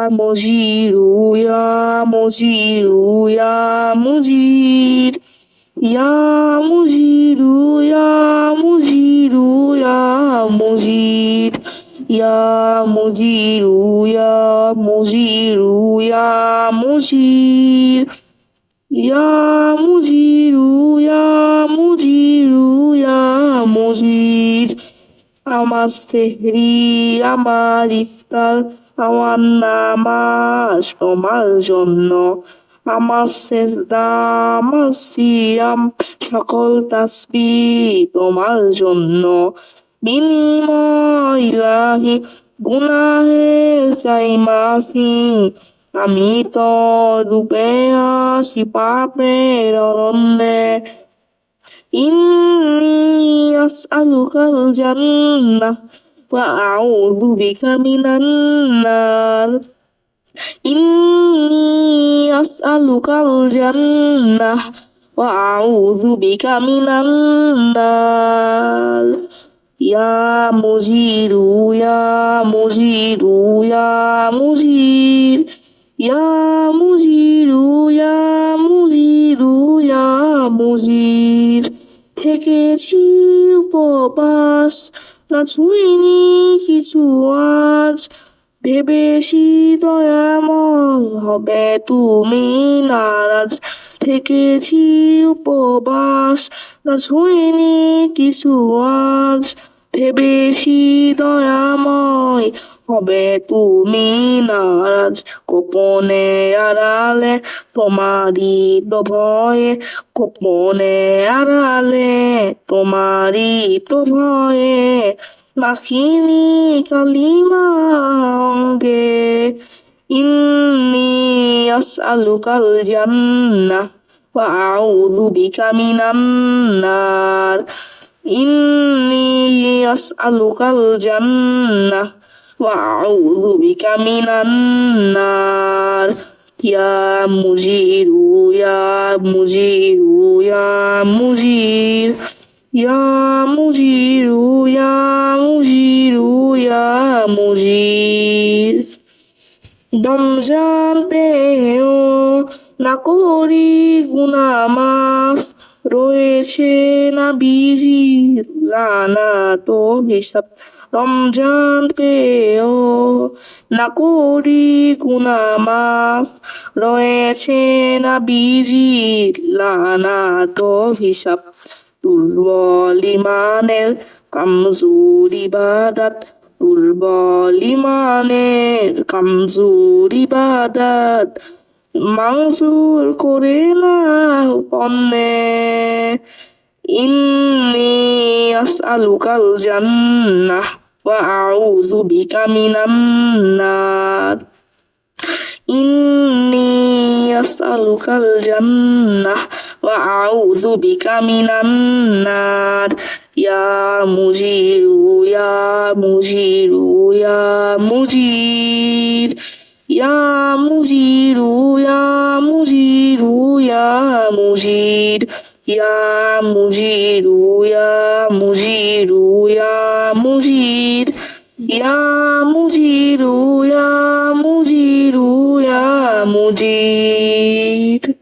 mujiru ya mujiru ya mujir. Ya mujiru ya mujiru ya mujir. Ya mujiru ya mujiru ya mujir. Ya mujiru ya mujiru ya mujir. আমার সেহরি, আমার ইফতার, আমার নামাজ তোমার জন্য, আমার সেজদা, আমার সিয়াম, সকল তাসবিহ তোমার জন্য। বিনিময় ইলাহি, গুনাহের চাই মাফি, আমি তো ডুবে আছি পাপের অরণ্যে। إني أسألك الجنة وأعوذ بك من النار. إني أسألك الجنة وأعوذ بك من النار. يا مجير يا مجير يا مجير. يا مجير يا مجير يا مجير. থেকেছি উপবাস, না ছুঁইনি কিছু আজ, ভেবেছি দয়াময় হবে তুমি নারাজ। থেকেছি উপবাস, না ছুঁইনি কিছু আজ, ভেবেছি দয়াময় হবে তুমি নারাজ। গোপনে আড়ালে তোমারই তো ভয়ে, গোপনে আড়ালে তোমারই তো ভয়ে, মাখিনি কালিমা অঙ্গে। ইন্নি আসআলুকাল জান্নাহ ওয়া আউযু বিকা মিনান নার। ইন্নি আসআলুকাল জান্নাহ ওয়া আউযু বিকা মিনান নার। ইয়া মুজিরু ইয়া মুজিরু ইয়া মুজির। ইয়া মুজিরু ইয়া মুজিরু ইয়া মুজির। রমজান পেয়েও না করি গুনাহ মাফ, রয়েছে না বিজির লানাত ও হিসাব। রমজান পেয়েও না করি গুনাহ মাফ, রয়েছে না বিজির লানাত ও হিসাব। দুর্বল ইমানের কমজোর ইবাদত, দুর্বল ইমানের কমজোর ইবাদত, মানজুর করে নাও পণ্যে। ইন্নি আসআলুকাল জান্নাহ ওয়া আউযু বিকা মিনান নার। ইন্নি আসআলুকাল জান্নাহ ওয়া আউযু বিকা মিনান নার। ইয়া মুজিরু ইয়া মুজিরু ইয়া মুজির। ইয়া মুজিরু ইয়া মুজিরু ইয়া মুজির। ইয়া মুজিরু ইয়া মুজিরু ইয়া মুজির। ইয়া মুজিরু ইয়া মুজিরু ইয়া মুজির।